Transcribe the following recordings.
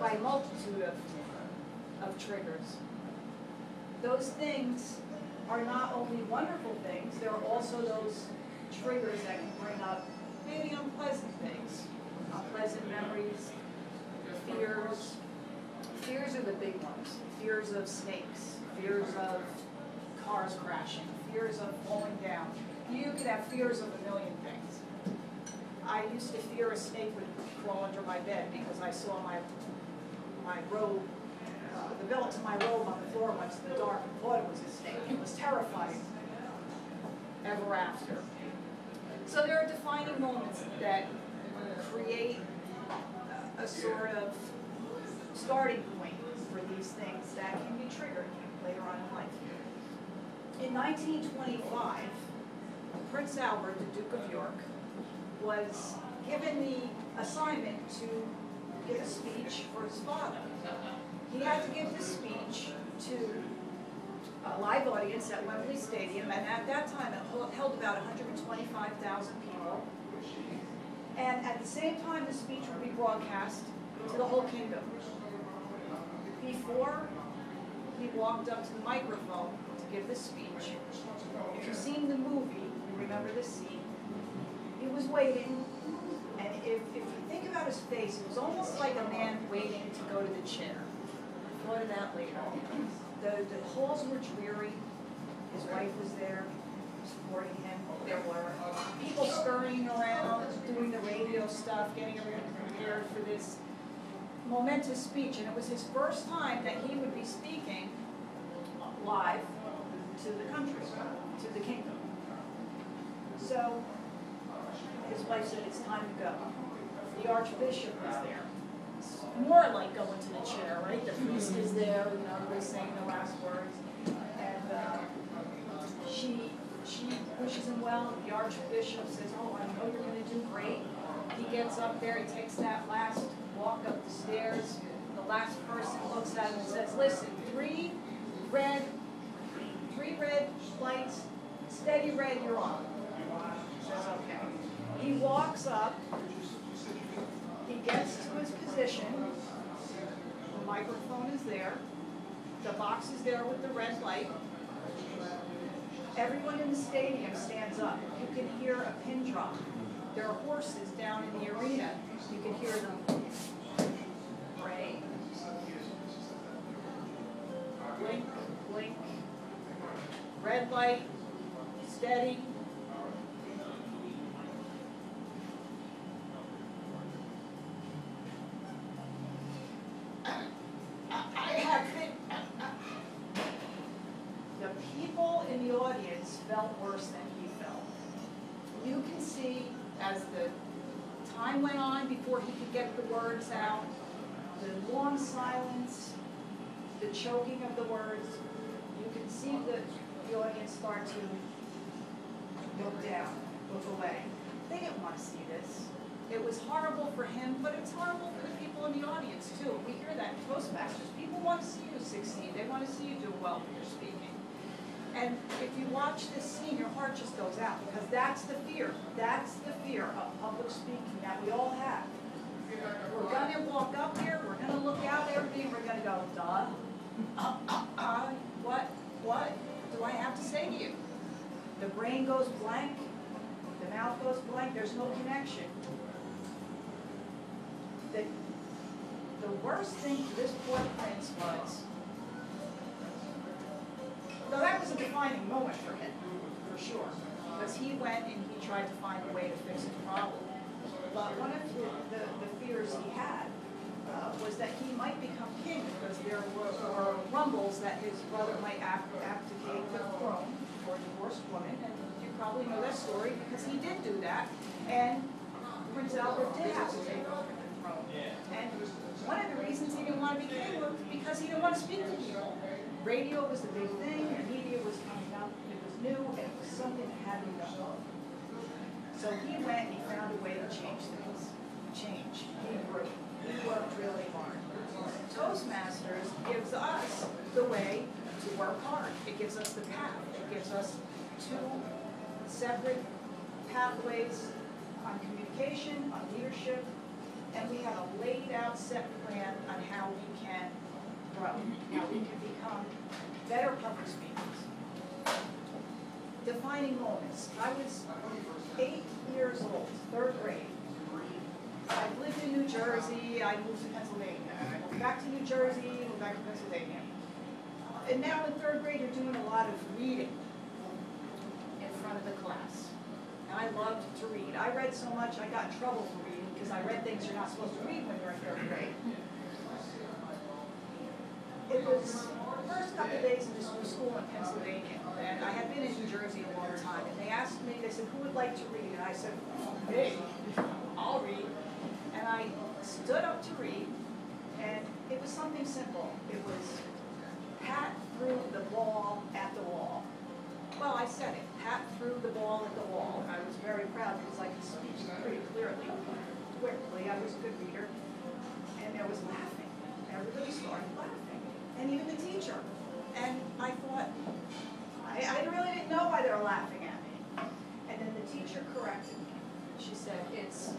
by a multitude of triggers. Those things are not only wonderful things, there are also those triggers that can bring up maybe unpleasant things, unpleasant memories, fears. Fears are the big ones. Fears of snakes, fears of cars crashing, fears of falling down. You could have fears of a million things. I used to fear a snake would crawl under my bed because I saw my robe, the belt to my robe on the floor once in the dark and thought it was a snake. It was terrifying ever after. So there are defining moments that create a sort of starting point for these things that can be triggered later on in life. In 1925, Prince Albert, the Duke of York, was given the assignment to give a speech for his father. He had to give this speech to a live audience at Wembley Stadium, and at that time it held about 125,000 people. And at the same time, the speech would be broadcast to the whole kingdom. Before he walked up to the microphone to give the speech, if you've seen the movie, you remember this scene. He was waiting, and if you think about his face, it was almost like a man waiting to go to the chair. I thought of that later. The halls were dreary. His wife was there supporting him. There were people scurrying around, doing the radio stuff, getting everyone prepared for this momentous speech. And it was his first time that he would be speaking live to the country, to the kingdom. So his wife said, "It's time to go." The Archbishop was there. It's more like going to the chair, right? The priest is there, you know, everybody's saying the last words. And she wishes him well. The Archbishop says, "Oh, I know you're going to do great." He gets up there, he takes that last walk up the stairs. The last person looks at him and says, "Listen, three red lights, steady red, you're on." He says, "Okay." He walks up, he gets to his position, the microphone is there, the box is there with the red light. Everyone in the stadium stands up. You can hear a pin drop. There are horses down in the arena. You can hear them bray, blink, blink, red light, steady. The people in the audience felt worse than he felt. You can see as the time went on before he could get the words out, the long silence, the choking of the words, you can see the audience start to look down, look away. They didn't want to see this. It was horrible for him, but it's horrible for the people in the audience too. We hear that in Toastmasters. People want to see you succeed. They want to see you do well when you're speaking. And if you watch this scene, your heart just goes out, because that's the fear. That's the fear of public speaking that we all have. We're going to walk up here, we're going to look out at everything, we're going to go, duh, what do I have to say to you? The brain goes blank, the mouth goes blank, there's no connection. The worst thing for this poor prince was, so that was a defining moment for him, for sure, because he went and he tried to find a way to fix his problem. But one of the fears he had was that he might become king, because there were rumbles that his brother might abdicate the throne for a divorced woman, and you probably know that story because he did do that, and Prince Albert did have to take over the throne. And one of the reasons he didn't want to be king was because he didn't want to speak to people. Radio was the big thing, the media was coming up, it was new, and it was something that had to be done. So he went and he found a way to change things. Change. He grew. He worked really hard. Toastmasters gives us the way to work hard. It gives us the path. It gives us two separate pathways on communication, on leadership, and we have a laid out set plan on how how we can grow, how we can become better public speakers. Defining moments. I was 8 years old, 3rd grade. I lived in New Jersey, I moved to Pennsylvania. I moved back to New Jersey, moved back to Pennsylvania. And now in 3rd grade, you're doing a lot of reading in front of the class. And I loved to read. I read so much, I got in trouble for reading because I read things you're not supposed to read when you're in 3rd grade. It was the first couple of days in this new school in Pennsylvania, and I had been in New Jersey a long time, and they asked me, they said, who would like to read? And I said, me, I'll read. And I stood up to read, and it was something simple. It was, Pat threw the ball at the wall. Well, I said it, Pat threw the ball at the wall. I was very proud because I could speak pretty clearly, quickly. I was a good reader. And there was laughing. Everybody started laughing. And even the teacher. And I thought, I really didn't know why they were laughing at me. And then the teacher corrected me. She said, it's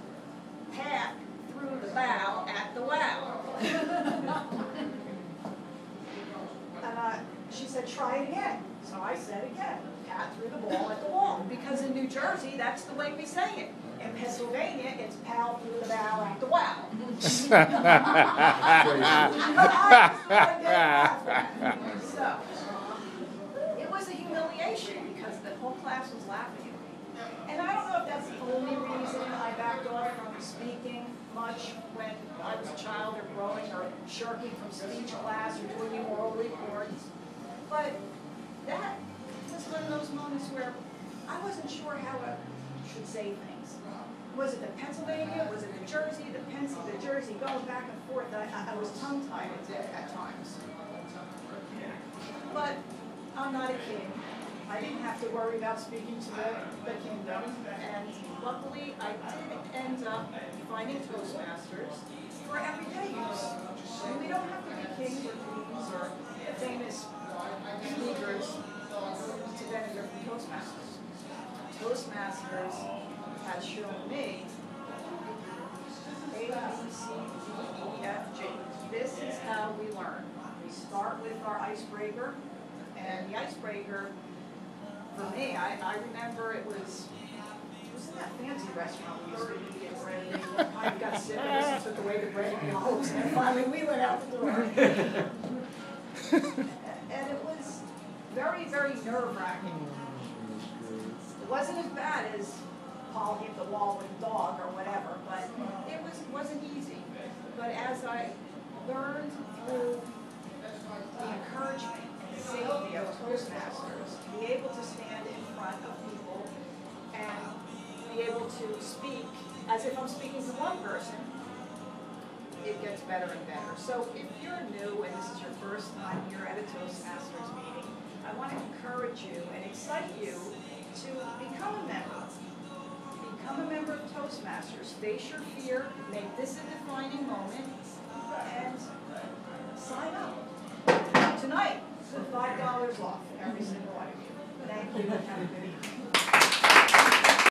Pat threw the bow at the wow. And she said, try it again. So I said again, Pat threw the ball at the wall. Because in New Jersey, that's the way we say it. In Pennsylvania, it's Pal threw the bow at the wow. So, it was a humiliation because the whole class was laughing at me. And I don't know if that's the only reason I backed off from speaking much when I was a child or growing or shirking from speech class or doing oral reports. But that was one of those moments where I wasn't sure how I should say things. Was it the Pennsylvania? Was it the Jersey? The Jersey, going back and forth. I was tongue-tied at times. But I'm not a king. I didn't have to worry about speaking to the kingdom. And luckily, I did end up finding Toastmasters for everyday use. And we don't have to be kings or queens or famous speakers to benefit from Toastmasters. Toastmasters has shown me A, B, C, D, E, F, G. This is how we learn. We start with our icebreaker, and the icebreaker, for me, I remember it was in that fancy restaurant we used to eat get bread. I got sick of this and took away the bread and the hopes, and finally we went out the door. And it was very, very nerve-wracking. It wasn't as bad as Paul hit the wall with a dog or whatever, but it wasn't easy. But as I learned through the encouragement and safety of Toastmasters, to be able to stand in front of people and be able to speak as if I'm speaking to one person, it gets better and better. So if you're new and this is your first time here at a Toastmasters meeting, I want to encourage you and excite you to become a member. Become a member of Toastmasters. Face your fear. Make this a defining moment. And sign up. Tonight, $5 off every single one of you. Thank you. Have a good